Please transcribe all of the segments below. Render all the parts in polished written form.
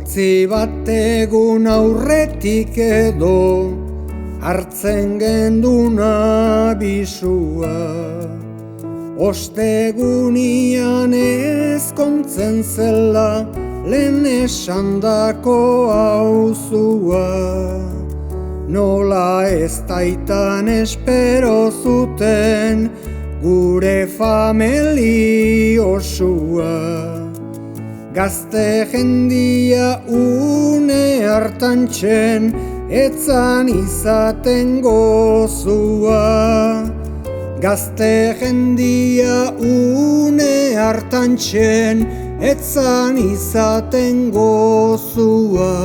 Bat egun aurretik edo hartzen genduna bisua. Ostegunian ezkontzen zela lehen esandako auzua. Nola ez taitan espero zuten gure famili osua. Gazte jendia une hartantxen etzan izaten gozua. Gazte jendia une hartantxen etzan izaten gozua.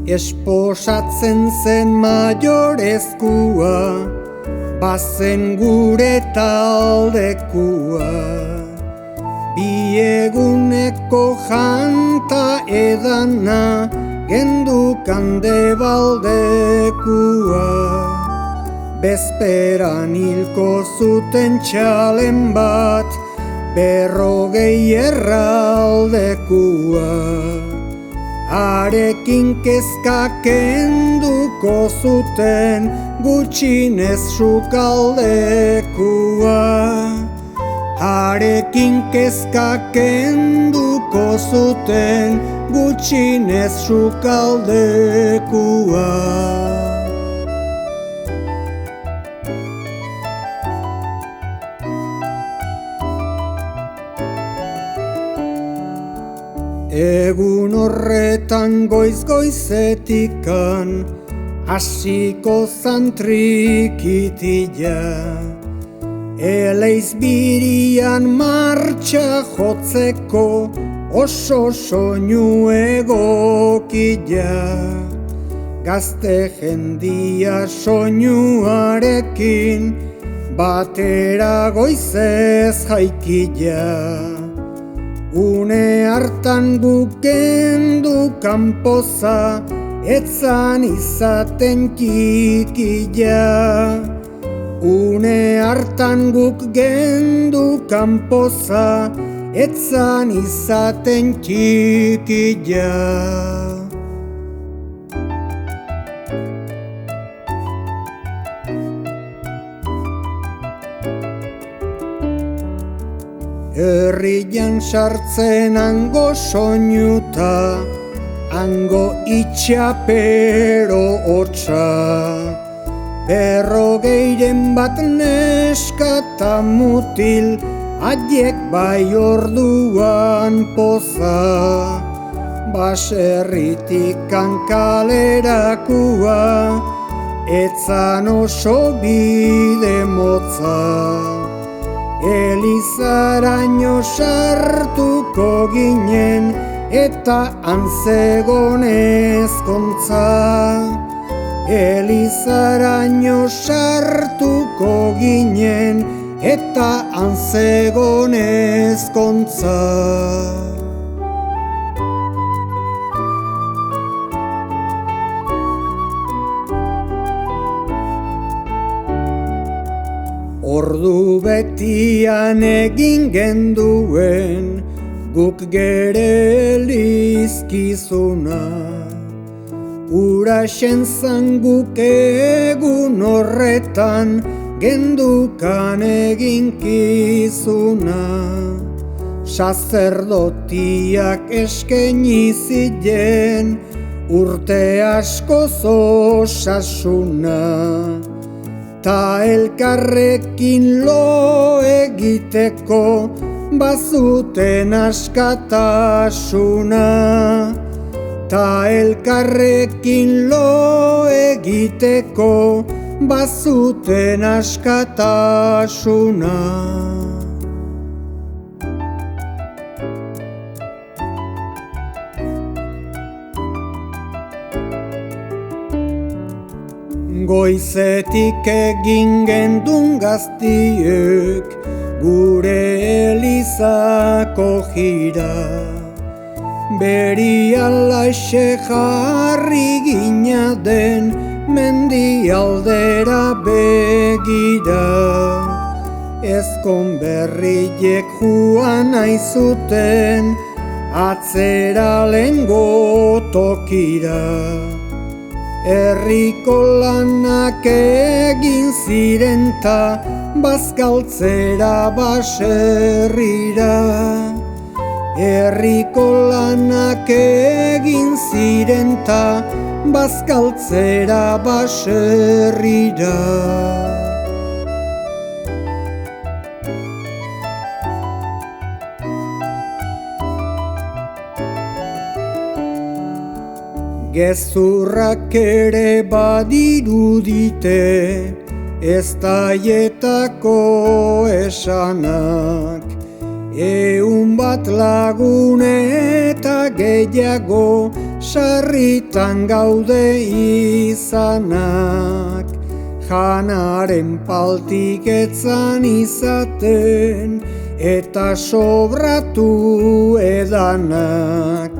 Esposatzen zen maiorezkua, bazen gure taldekua. Bi eguneko janta edana, gendukan debaldekua. Bezperan hilko zuten txalen bat, 40 erraldekua. Harekin kezka kenduko zuten gutxinez sukaldekua. Harekin kezka kenduko zuten gutxinez sukaldekua. Egun horretan goiz-goizetikan hasiko zan trikitila. Eleiz birian martxa jotzeko oso soinu egokila. Gazte jendia soinuarekin batera goizez jaikila. Une hartan guk gendu kanpoza, etzan izaten txikila. Une hartan guk gendu kanpoza, etzan izaten txikila. Herrian sartzen hango soinuta, hango itxapero hotza. 40 bat neskata mutil, haiek bai orduan poza. Baserritikan kalerakua, etzan oso bide motza. Elizaraino sartuko ginen eta antzegon ezkontza. Elizaraino sartuko ginen eta antzegon ezkontza. Ordu betian egin genduen guk gere elizkizuna. Uraxen zan guk egun horretan gendukan eginkizuna. Sacerdotiak eskaini ziren urte askoz osasuna. Ta elkarrekin lo egiteko bazuten askatasuna. Ta elkarrekin lo egiteko bazuten askatasuna. Goizetik egin gendun gaztiek gure elizako jira. Berialaxe jarri gina den mendi aldera begira. Ezkon berriek joan nahi zuten, atzera lehengo tokira. Herriko lanak egin ziren ta, bazkaltzera baserrira. Herriko lanak egin ziren ta, bazkaltzera baserrira. Gezurrak ere badirudite, eztaietako esanak. 100 lagun eta gehiago, sarritan gaude izanak. Janaren paltik etzan izaten, eta sobratu edanak.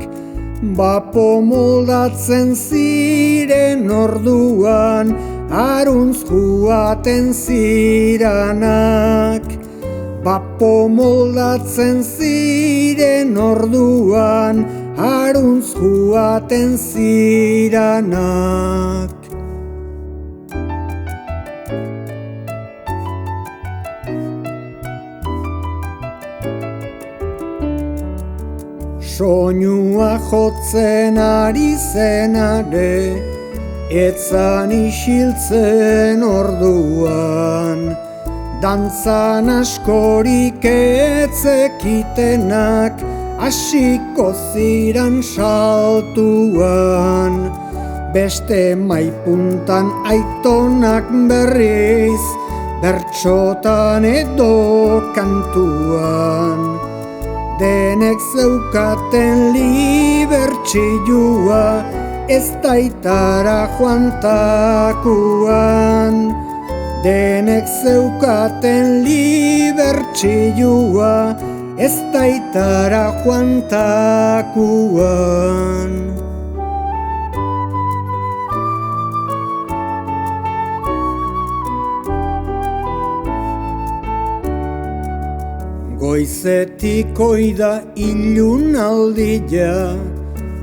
Bapo moldatzen ziren orduan, aruntz joaten ziranak. Bapo moldatzen ziren orduan, aruntz joaten ziranak. Soinua jotzen ari zenare, etzan isiltzen orduan. Dantzan askorik etzekitenak, hasiko ziran saltuan. Beste maipuntan aitonak berriz, bertsotan edo kantuan. Denek zeukaten libertxilua, ez daitara joantakuan. Denek zeukaten libertxilua, ez daitara joantakuan. Goizetik oida ilunaldia,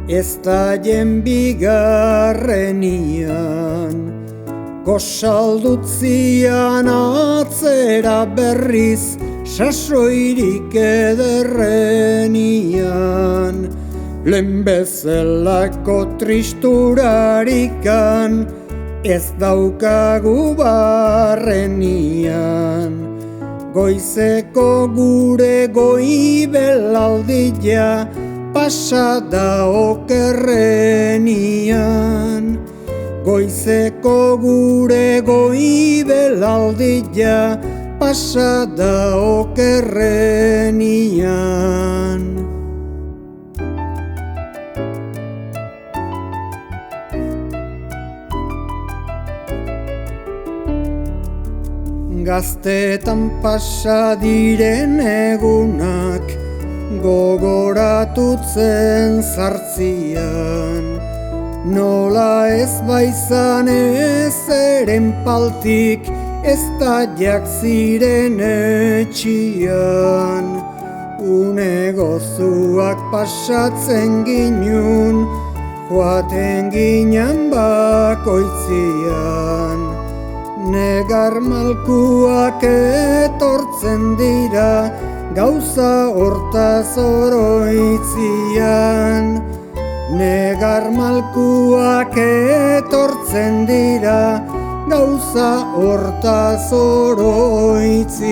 ez daien bigarrenian. Gosaldutzian atzera berriz, sasoirik ederrenian. Lehen bezalako tristurarikan, ez daukagu barrenian. Goizeko gure goibelaldia, pasada okerrenian. Goizeko gure goibelaldia, pasada okerrenian. Gaztetan pasa diren egunak, gogoratutzen zartzian. Nola ez baizan ezeren paltik, ez daiak ziren etxian. Une gozuak pasatzen ginun, joaten ginen bakoitzian. Negar malkuak etortzen dira, gauza hortaz oroitzian. Negar malkuak etortzen dira, gauza hortaz oroitzian.